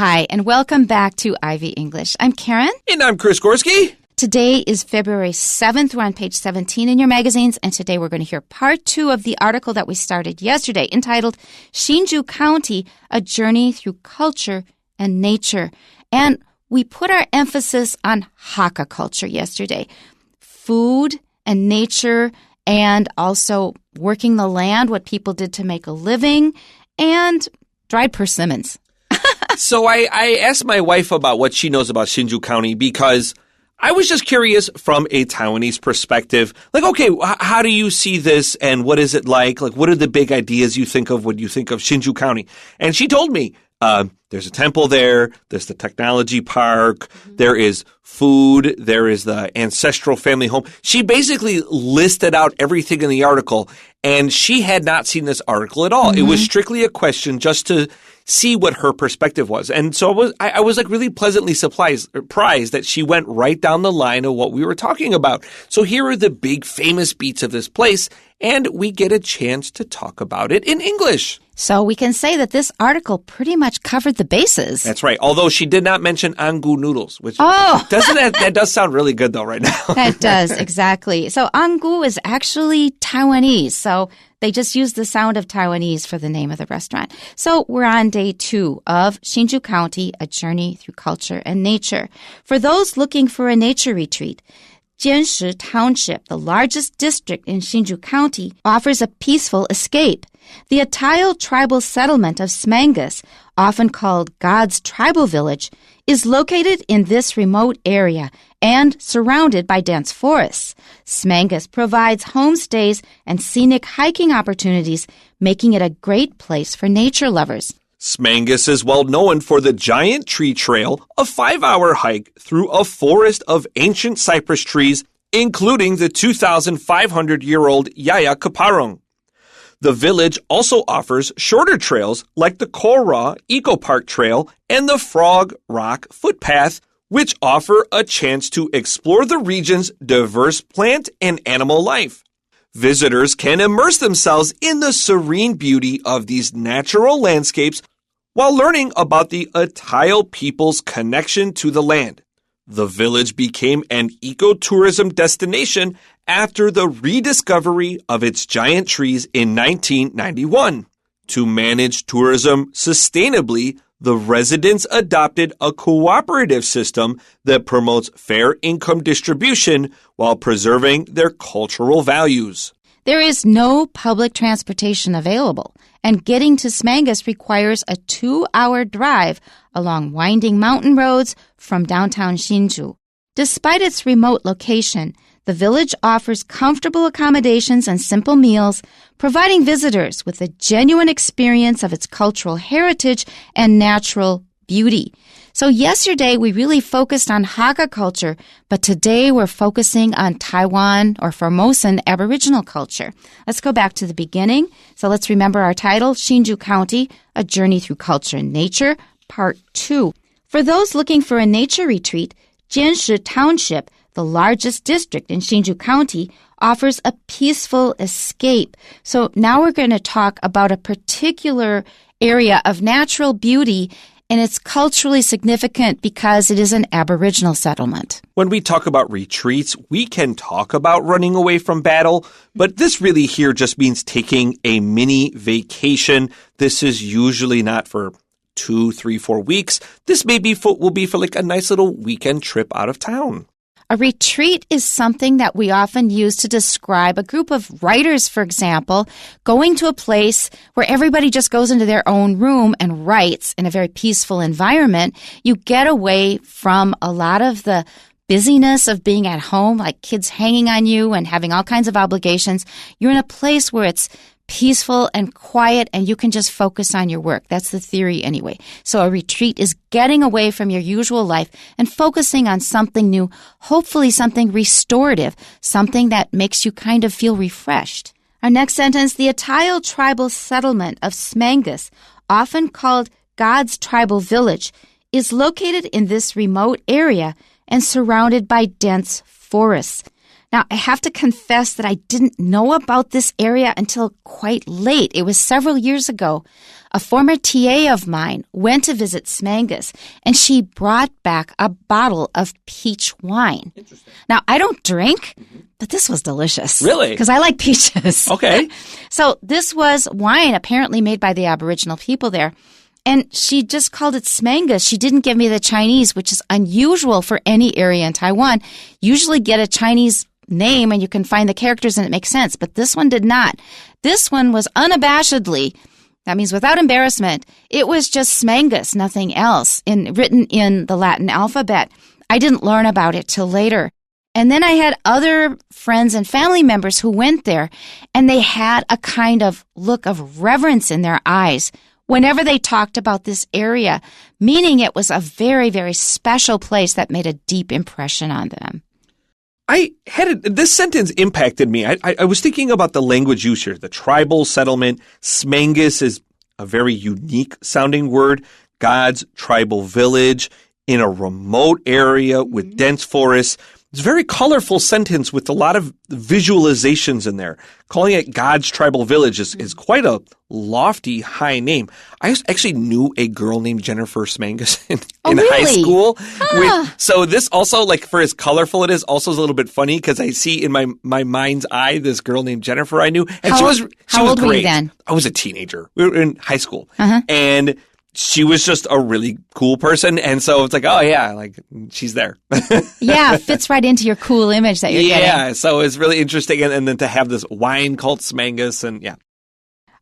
Hi, and welcome back to Ivy English. I'm Karen. And I'm Chris Gorski. Today is February 7th. We're on page 17 in your magazines, and today we're going to hear part 2 of the article that we started yesterday entitled Shinju County, A Journey Through Culture and Nature. And we put our emphasis on Hakka culture yesterday. Food and nature, and also working the land, what people did to make a living, and dried persimmons. So I asked my wife about what she knows about Shinju County because I was just curious from a Taiwanese perspective. Like, okay, how do you see this and what is it like? Like, what are the big ideas you think of when you think of Shinju County? And she told me there's a temple there, there's the technology park, there is food, there is the ancestral family home. She basically listed out everything in the article, and she had not seen this article at all. It was strictly a question just to see what her perspective was. And so I was like really pleasantly surprised that she went right down the line of what we were talking about. So here are the big famous beats of this place, and we get a chance to talk about it in English. So we can say that this article pretty much covered the bases. That's right. Although she did not mention angu noodles, which that does sound really good though right now. That does, exactly. So angu is actually Taiwanese. So they just use the sound of Taiwanese for the name of the restaurant. So we're on day 2 of Shinju County, A Journey Through Culture and Nature. For those looking for a nature retreat, Jianshi Township, the largest district in Shinju County, offers a peaceful escape. The Atayal tribal settlement of Smangus, often called God's Tribal Village, is located in this remote area and surrounded by dense forests. Smangus provides homestays and scenic hiking opportunities, making it a great place for nature lovers. Smangus is well known for the Giant Tree Trail, a 5-hour hike through a forest of ancient cypress trees, including the 2,500-year-old Yaya Kaparong. The village also offers shorter trails like the Kora Eco Park Trail and the Frog Rock Footpath, which offer a chance to explore the region's diverse plant and animal life. Visitors can immerse themselves in the serene beauty of these natural landscapes while learning about the Atayal people's connection to the land. The village became an ecotourism destination after the rediscovery of its giant trees in 1991. To manage tourism sustainably, the residents adopted a cooperative system that promotes fair income distribution while preserving their cultural values. There is no public transportation available, and getting to Smangus requires a 2-hour drive along winding mountain roads from downtown Shinju. Despite its remote location, the village offers comfortable accommodations and simple meals, providing visitors with a genuine experience of its cultural heritage and natural beauty. So yesterday we really focused on Hakka culture, but today we're focusing on Taiwan or Formosan Aboriginal culture. Let's go back to the beginning. So let's remember our title, Shinju County, A Journey Through Culture and Nature, Part 2. For those looking for a nature retreat, Jianshi Township, the largest district in Shinju County, offers a peaceful escape. So now we're going to talk about a particular area of natural beauty, and it's culturally significant because it is an Aboriginal settlement. When we talk about retreats, we can talk about running away from battle, but this really here just means taking a mini vacation. This is usually not for 2, 3, 4 weeks. This will be for like a nice little weekend trip out of town. A retreat is something that we often use to describe a group of writers, for example, going to a place where everybody just goes into their own room and writes in a very peaceful environment. You get away from a lot of the busyness of being at home, like kids hanging on you and having all kinds of obligations. You're in a place where it's peaceful and quiet, and you can just focus on your work. That's the theory anyway. So a retreat is getting away from your usual life and focusing on something new, hopefully something restorative, something that makes you kind of feel refreshed. Our next sentence, the Atayal tribal settlement of Smangus, often called God's Tribal Village, is located in this remote area and surrounded by dense forests. Now, I have to confess that I didn't know about this area until quite late. It was several years ago. A former TA of mine went to visit Smangus, and she brought back a bottle of peach wine. Interesting. Now, I don't drink, but this was delicious. Really? Because I like peaches. Okay. So this was wine apparently made by the Aboriginal people there. And she just called it Smangus. She didn't give me the Chinese, which is unusual for any area in Taiwan. Usually get a Chinese name and you can find the characters and it makes sense. But this one did not. This one was unabashedly, that means without embarrassment, it was just Smangus, nothing else, written in the Latin alphabet. I didn't learn about it till later. And then I had other friends and family members who went there, and they had a kind of look of reverence in their eyes whenever they talked about this area, meaning it was a very, very special place that made a deep impression on them. This sentence impacted me. I was thinking about the language use here. The tribal settlement. Smangus is a very unique sounding word. God's tribal village in a remote area with dense forests. It's a very colorful sentence with a lot of visualizations in there. Calling it God's tribal village is quite a lofty, high name. I actually knew a girl named Jennifer Smangus in high school. So this also, like, for as colorful it is, also is a little bit funny because I see in my mind's eye this girl named Jennifer I knew. And she was old great. Were you then? I was a teenager. We were in high school. And she was just a really cool person. And so it's like, oh, yeah, like she's there. Yeah, fits right into your cool image that you're getting. Yeah, so it's really interesting. And then to have this wine called Smangus and yeah.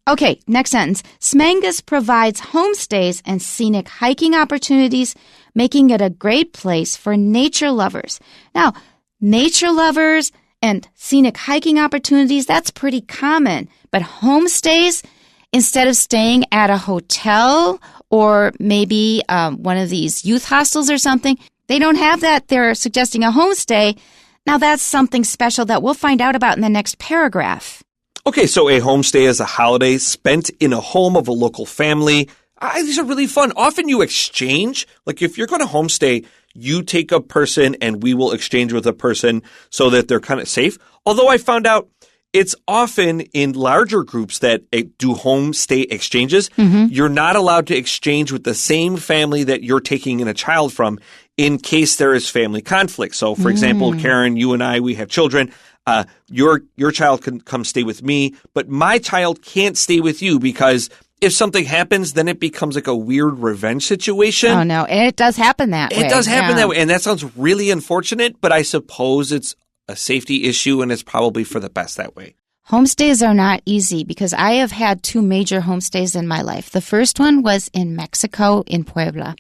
Okay, next sentence. Smangus provides homestays and scenic hiking opportunities, making it a great place for nature lovers. Now, nature lovers and scenic hiking opportunities, that's pretty common. But homestays, instead of staying at a hotel or maybe one of these youth hostels or something, they don't have that. They're suggesting a homestay. Now, that's something special that we'll find out about in the next paragraph. Okay, so a homestay is a holiday spent in a home of a local family. These are really fun. Often you exchange. Like if you're going to homestay, you take a person and we will exchange with a person so that they're kind of safe. Although I found out it's often in larger groups that do homestay exchanges. You're not allowed to exchange with the same family that you're taking in a child from in case there is family conflict. So, for example, Karen, you and I, we have children. Your child can come stay with me, but my child can't stay with you because if something happens, then it becomes like a weird revenge situation. Oh, no. And it does happen that way. It does happen that way. And that sounds really unfortunate, but I suppose it's a safety issue and it's probably for the best that way. Homestays are not easy because I have had 2 major homestays in my life. The first one was in Mexico, in Puebla.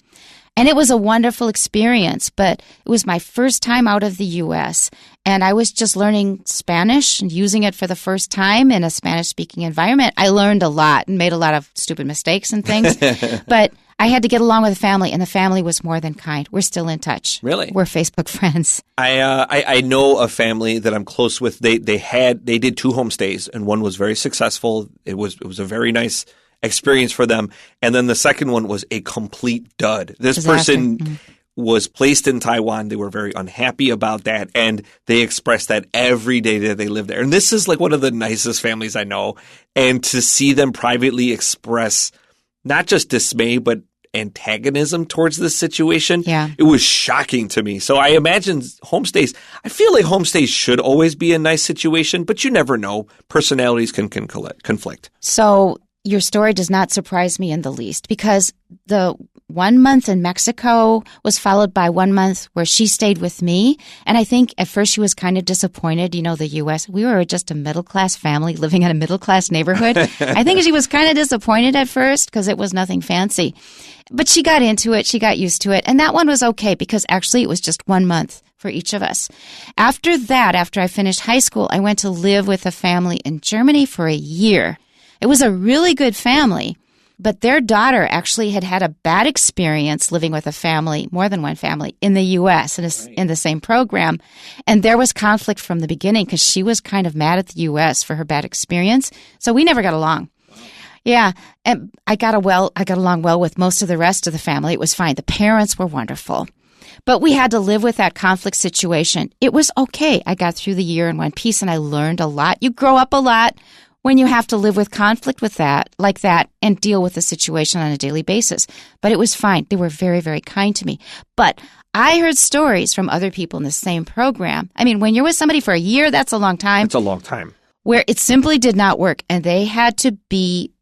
And it was a wonderful experience, but it was my first time out of the U.S. And I was just learning Spanish and using it for the first time in a Spanish-speaking environment. I learned a lot and made a lot of stupid mistakes and things. But I had to get along with the family, and the family was more than kind. We're still in touch. Really? We're Facebook friends. I know a family that I'm close with. They did 2 homestays, and one was very successful. It was a very nice experience for them. And then the second one was a complete dud. This person was placed in Taiwan. They were very unhappy about that. And they expressed that every day that they lived there. And this is like one of the nicest families I know. And to see them privately express not just dismay, but antagonism towards this situation, it was shocking to me. So I imagine homestays, I feel like homestays should always be a nice situation, but you never know. Personalities can conflict. So your story does not surprise me in the least because the 1 month in Mexico was followed by 1 month where she stayed with me. And I think at first she was kind of disappointed. You know, the U.S., we were just a middle-class family living in a middle-class neighborhood. I think she was kind of disappointed at first because it was nothing fancy. But she got into it. She got used to it. And that one was okay because actually it was just 1 month for each of us. After that, after I finished high school, I went to live with a family in Germany for a year. It was a really good family, but their daughter actually had a bad experience living with a family, more than one family, in the U.S. in the same program. And there was conflict from the beginning because she was kind of mad at the U.S. for her bad experience. So we never got along. Yeah, and I got along well with most of the rest of the family. It was fine. The parents were wonderful. But we had to live with that conflict situation. It was okay. I got through the year in one piece and I learned a lot. You grow up a lot when you have to live with conflict with that, like that, and deal with the situation on a daily basis. But it was fine. They were very, very kind to me. But I heard stories from other people in the same program. I mean, when you're with somebody for a year, that's a long time. It's a long time. Where it simply did not work, and they had to be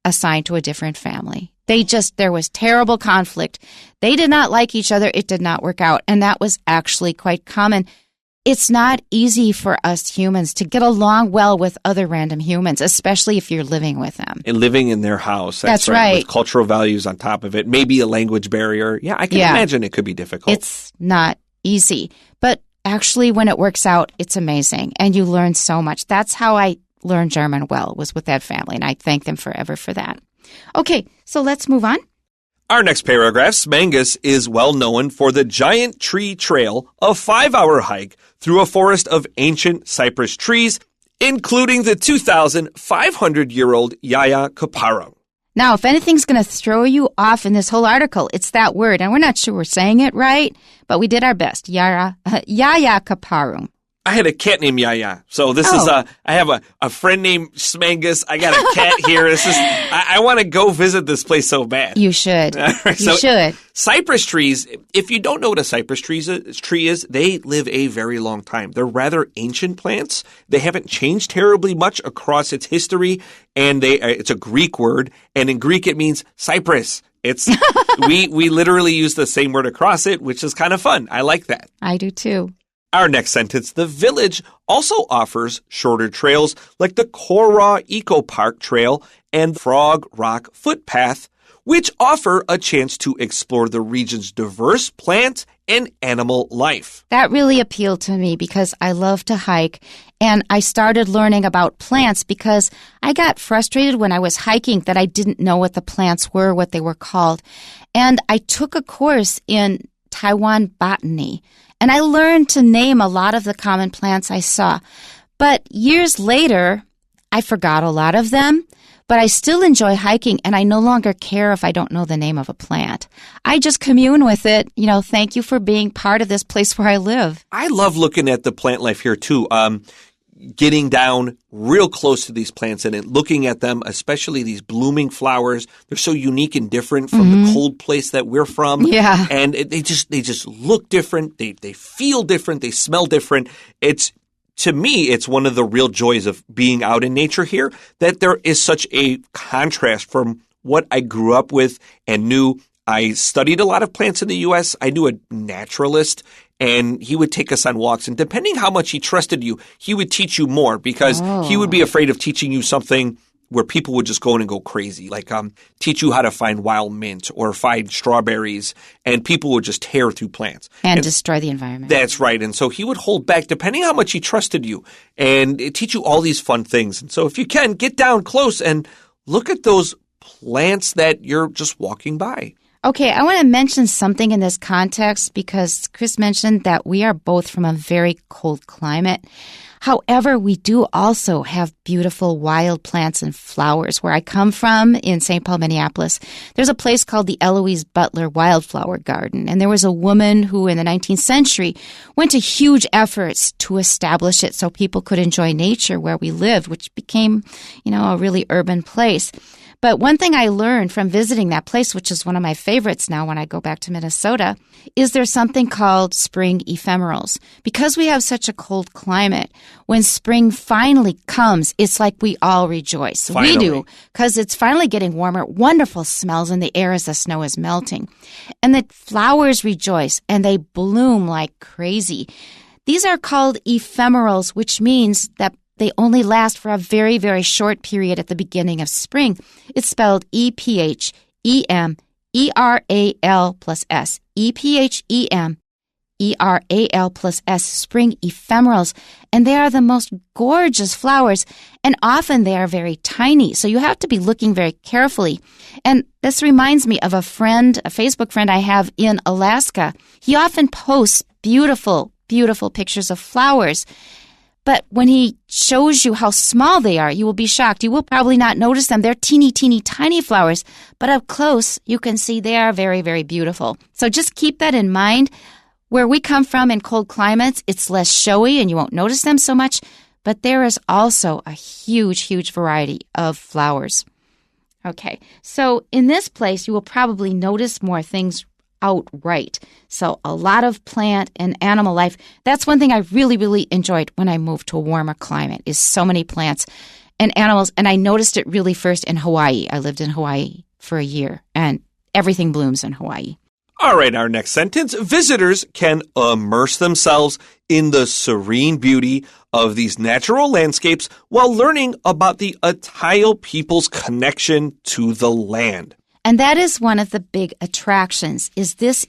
assigned to a different family. There was terrible conflict. They did not like each other. It did not work out, and that was actually quite common. It's not easy for us humans to get along well with other random humans, especially if you're living with them. And living in their house. That's right. With cultural values on top of it. Maybe a language barrier. Yeah, I can imagine it could be difficult. It's not easy. But actually, when it works out, it's amazing. And you learn so much. That's how I learned German well, was with that family. And I thank them forever for that. Okay, so let's move on. Our next paragraph, Smangus is well known for the Giant Tree Trail, a 5-hour hike through a forest of ancient cypress trees, including the 2,500-year-old Yaya Kaparung. Now, if anything's going to throw you off in this whole article, it's that word. And we're not sure we're saying it right, but we did our best. Yaya Kaparung. I had a cat named Yaya. So this is I have a friend named Smangus. I got a cat here. I want to go visit this place so bad. You should. You should. Cypress trees, if you don't know what a cypress tree is, they live a very long time. They're rather ancient plants. They haven't changed terribly much across its history, and it's a Greek word, and in Greek it means cypress. We literally use the same word across it, which is kind of fun. I like that. I do too. Our next sentence, the village also offers shorter trails like the Koraw Eco Park Trail and Frog Rock Footpath, which offer a chance to explore the region's diverse plant and animal life. That really appealed to me because I love to hike, and I started learning about plants because I got frustrated when I was hiking that I didn't know what the plants were, what they were called. And I took a course in Taiwan botany. And I learned to name a lot of the common plants I saw. But years later, I forgot a lot of them, but I still enjoy hiking, and I no longer care if I don't know the name of a plant. I just commune with it. Thank you for being part of this place where I live. I love looking at the plant life here, too. Getting down real close to these plants and looking at them, especially these blooming flowers. They're so unique and different from the cold place that we're from. Yeah. And they just look different. They feel different. They smell different. To me, it's one of the real joys of being out in nature here, that there is such a contrast from what I grew up with and knew. I studied a lot of plants in the U.S. I knew a naturalist, and he would take us on walks. And depending how much he trusted you, he would teach you more because he would be afraid of teaching you something where people would just go in and go crazy, like teach you how to find wild mint or find strawberries, and people would just tear through plants. And destroy the environment. That's right. And so he would hold back depending how much he trusted you and teach you all these fun things. And so if you can, get down close and look at those plants that you're just walking by. Okay, I want to mention something in this context because Chris mentioned that we are both from a very cold climate. However, we do also have beautiful wild plants and flowers. Where I come from in St. Paul, Minneapolis, there's a place called the Eloise Butler Wildflower Garden. And there was a woman who in the 19th century went to huge efforts to establish it so people could enjoy nature where we lived, which became, a really urban place. But one thing I learned from visiting that place, which is one of my favorites now when I go back to Minnesota, is there's something called spring ephemerals. Because we have such a cold climate, when spring finally comes, it's like we all rejoice. Finally. We do, because it's finally getting warmer, wonderful smells in the air as the snow is melting. And the flowers rejoice, and they bloom like crazy. These are called ephemerals, which means that they only last for a very, very short period at the beginning of spring. It's spelled EPHEMERAL+S. EPHEMERAL+S, spring ephemerals. And they are the most gorgeous flowers. And often they are very tiny. So you have to be looking very carefully. And this reminds me of a Facebook friend I have in Alaska. He often posts beautiful, beautiful pictures of flowers. But when he shows you how small they are, you will be shocked. You will probably not notice them. They're teeny, teeny, tiny flowers. But up close, you can see they are very, very beautiful. So just keep that in mind. Where we come from in cold climates, it's less showy and you won't notice them so much. But there is also a huge, huge variety of flowers. Okay, so in this place, you will probably notice more things outright. So a lot of plant and animal life. That's one thing I really, really enjoyed when I moved to a warmer climate, is so many plants and animals. And I noticed it really first in Hawaii. I lived in Hawaii for a year, and everything blooms in Hawaii. All right, our next sentence. Visitors can immerse themselves in the serene beauty of these natural landscapes while learning about the Atayal people's connection to the land. And that is one of the big attractions, this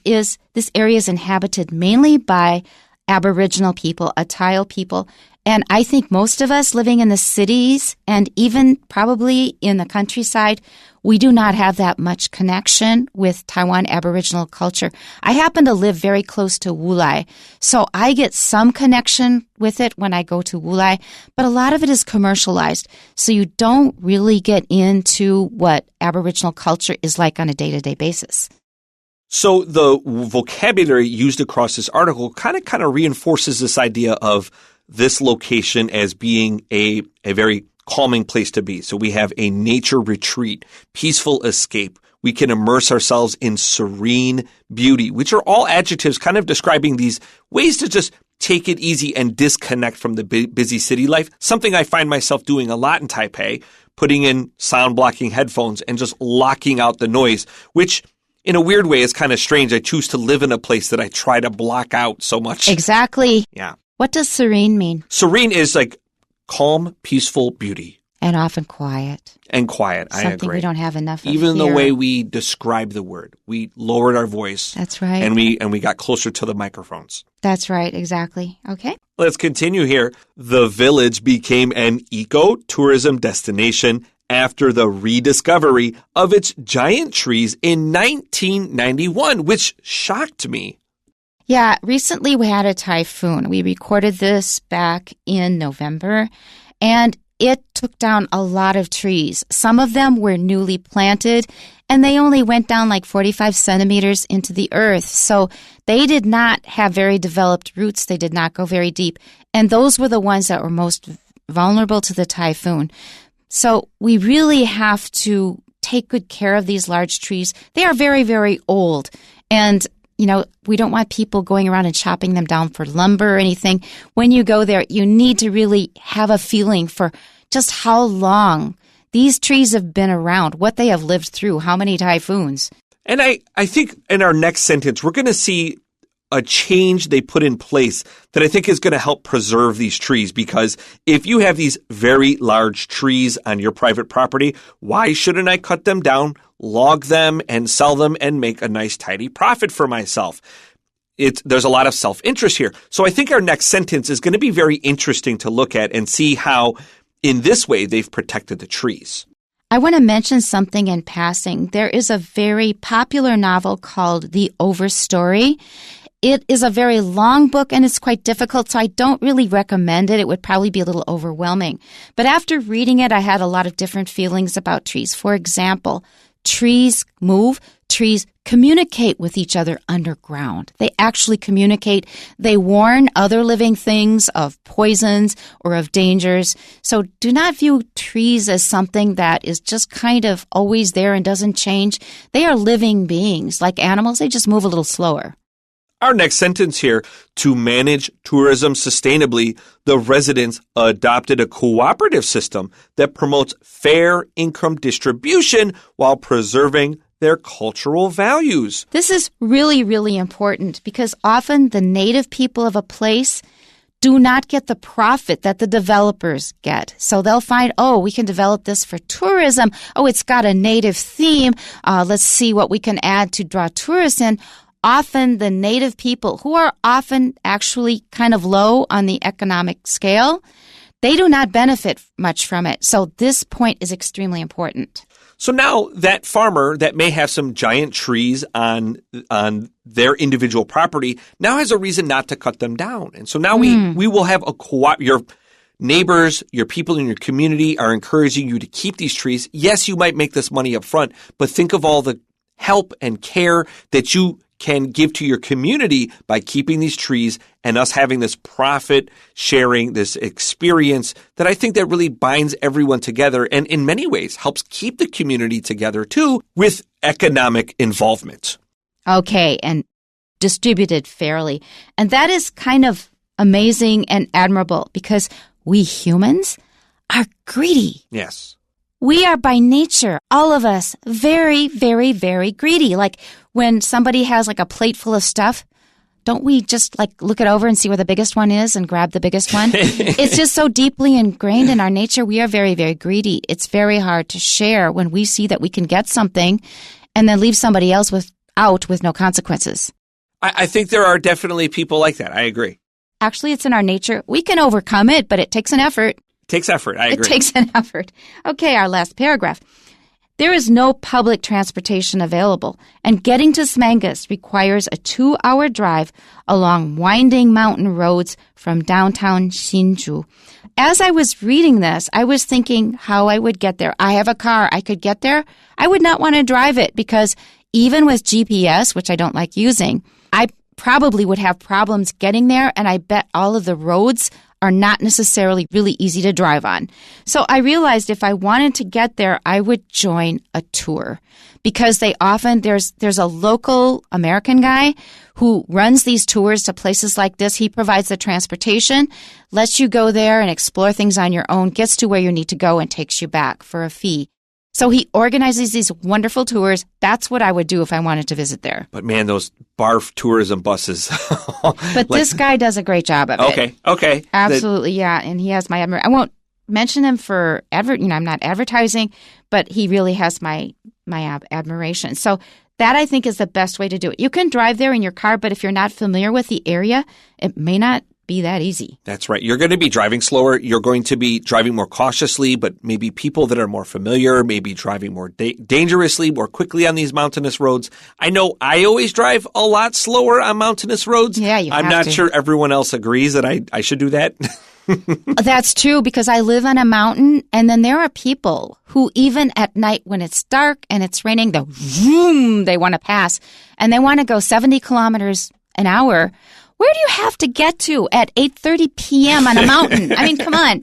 area is inhabited mainly by Aboriginal people, Atayal people. And I think most of us living in the cities and even probably in the countryside, we do not have that much connection with Taiwan Aboriginal culture. I happen to live very close to Wulai, so I get some connection with it when I go to Wulai, but a lot of it is commercialized, so you don't really get into what Aboriginal culture is like on a day-to-day basis. So the vocabulary used across this article kind of reinforces this idea of this location as being a very calming place to be. So we have a nature retreat, peaceful escape. We can immerse ourselves in serene beauty, which are all adjectives kind of describing these ways to just take it easy and disconnect from the busy city life. Something I find myself doing a lot in Taipei, putting in sound blocking headphones and just locking out the noise, which in a weird way is kind of strange. I choose to live in a place that I try to block out so much. Exactly. Yeah. What does serene mean? Serene is like calm, peaceful beauty. And often quiet. And quiet, I agree. Something we don't have enough of Even here. the way we describe the word. We lowered our voice. That's right. And we got closer to the microphones. That's right, exactly. Okay. Let's continue here. The village became an eco-tourism destination after the rediscovery of its giant trees in 1991, which shocked me. Yeah, recently we had a typhoon. We recorded this back in November, and it took down a lot of trees. Some of them were newly planted, and they only went down like 45 centimeters into the earth. So they did not have very developed roots. They did not go very deep. And those were the ones that were most vulnerable to the typhoon. So we really have to take good care of these large trees. They are very, very old. And we don't want people going around and chopping them down for lumber or anything. When you go there, you need to really have a feeling for just how long these trees have been around, what they have lived through, how many typhoons. And I think in our next sentence, we're going to see a change they put in place that I think is going to help preserve these trees, because if you have these very large trees on your private property, why shouldn't I cut them down, log them, and sell them and make a nice tidy profit for myself? There's a lot of self-interest here. So I think our next sentence is going to be very interesting to look at and see how in this way they've protected the trees. I want to mention something in passing. There is a very popular novel called The Overstory. It is a very long book and it's quite difficult, so I don't really recommend it. It would probably be a little overwhelming. But after reading it, I had a lot of different feelings about trees. For example, trees move, trees communicate with each other underground. They actually communicate. They warn other living things of poisons or of dangers. So do not view trees as something that is just kind of always there and doesn't change. They are living beings. Like animals, they just move a little slower. Our next sentence here, to manage tourism sustainably, the residents adopted a cooperative system that promotes fair income distribution while preserving their cultural values. This is really, really important because often the native people of a place do not get the profit that the developers get. So they'll find, we can develop this for tourism. It's got a native theme. Let's see what we can add to draw tourists in. Often the native people, who are often actually kind of low on the economic scale, they do not benefit much from it. So this point is extremely important. So now that farmer that may have some giant trees on their individual property now has a reason not to cut them down. And so now we will have your neighbors, your people in your community are encouraging you to keep these trees. Yes, you might make this money up front, but think of all the help and care that you can give to your community by keeping these trees and us having this profit sharing, this experience that I think that really binds everyone together and in many ways helps keep the community together too with economic involvement. Okay, and distributed fairly. And that is kind of amazing and admirable because we humans are greedy. Yes. We are by nature, all of us, very, very, very greedy. Like when somebody has like a plate full of stuff, don't we just like look it over and see where the biggest one is and grab the biggest one? It's just so deeply ingrained in our nature. We are very, very greedy. It's very hard to share when we see that we can get something and then leave somebody else with no consequences. I think there are definitely people like that. I agree. Actually, it's in our nature. We can overcome it, but it takes an effort. Takes effort. I agree. It takes an effort. Okay, our last paragraph. There is no public transportation available, and getting to Smangus requires a 2-hour drive along winding mountain roads from downtown Hsinchu. As I was reading this, I was thinking how I would get there. I have a car. I could get there. I would not want to drive it because even with GPS, which I don't like using, I probably would have problems getting there, and I bet all of the roads are not necessarily really easy to drive on. So I realized if I wanted to get there, I would join a tour because they often, there's a local American guy who runs these tours to places like this. He provides the transportation, lets you go there and explore things on your own, gets to where you need to go and takes you back for a fee. So he organizes these wonderful tours. That's what I would do if I wanted to visit there. But man, those barf tourism buses. But this guy does a great job of it. Okay. Absolutely, yeah. And he has my admiration. I won't mention him for I'm not advertising, but he really has my admiration. So that I think is the best way to do it. You can drive there in your car, but if you're not familiar with the area, it may not be that easy. That's right. You're going to be driving slower. You're going to be driving more cautiously, but maybe people that are more familiar, maybe driving more dangerously, more quickly on these mountainous roads. I know I always drive a lot slower on mountainous roads. Yeah, I'm not sure everyone else agrees that I should do that. That's true because I live on a mountain and then there are people who even at night when it's dark and it's raining, they want to pass and they want to go 70 kilometers an hour. Where do you have to get to at 8:30 p.m. on a mountain? I mean, come on.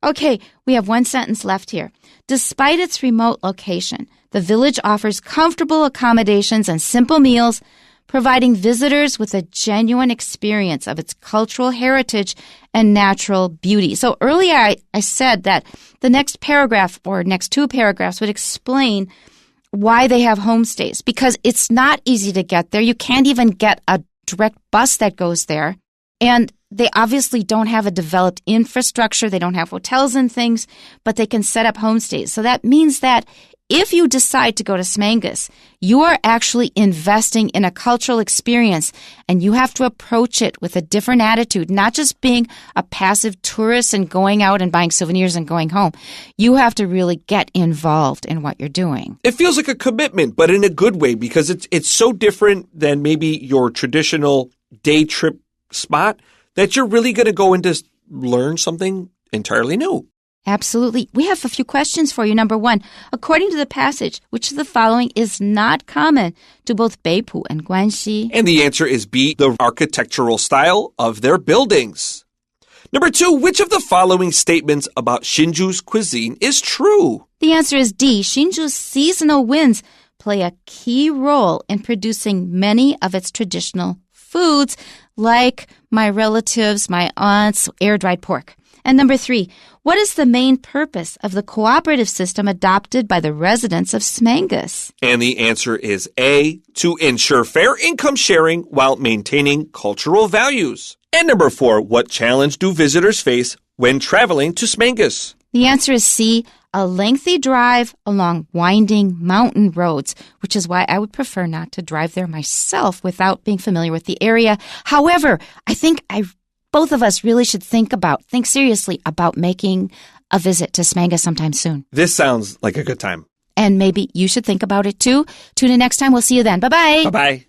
Okay, we have one sentence left here. Despite its remote location, the village offers comfortable accommodations and simple meals, providing visitors with a genuine experience of its cultural heritage and natural beauty. So earlier I said that the next paragraph or next two paragraphs would explain why they have homestays, because it's not easy to get there. You can't even get a direct bus that goes there. And they obviously don't have a developed infrastructure. They don't have hotels and things, but they can set up homestays. So that means that if you decide to go to Smangus, you are actually investing in a cultural experience and you have to approach it with a different attitude, not just being a passive tourist and going out and buying souvenirs and going home. You have to really get involved in what you're doing. It feels like a commitment, but in a good way because it's so different than maybe your traditional day trip spot that you're really going to go in to learn something entirely new. Absolutely. We have a few questions for you. Number one, according to the passage, which of the following is not common to both Beipu and Guanxi? And the answer is B, the architectural style of their buildings. Number two, which of the following statements about Hsinchu's cuisine is true? The answer is D. Hsinchu's seasonal winds play a key role in producing many of its traditional foods, like my relatives, my aunts, air-dried pork. And number three, what is the main purpose of the cooperative system adopted by the residents of Smangus? And the answer is A, to ensure fair income sharing while maintaining cultural values. And number four, what challenge do visitors face when traveling to Smangus? The answer is C, a lengthy drive along winding mountain roads, which is why I would prefer not to drive there myself without being familiar with the area. However, I think I both of us really should think seriously about making a visit to Smanga sometime soon. This sounds like a good time. And maybe you should think about it too. Tune in next time. We'll see you then. Bye-bye. Bye-bye.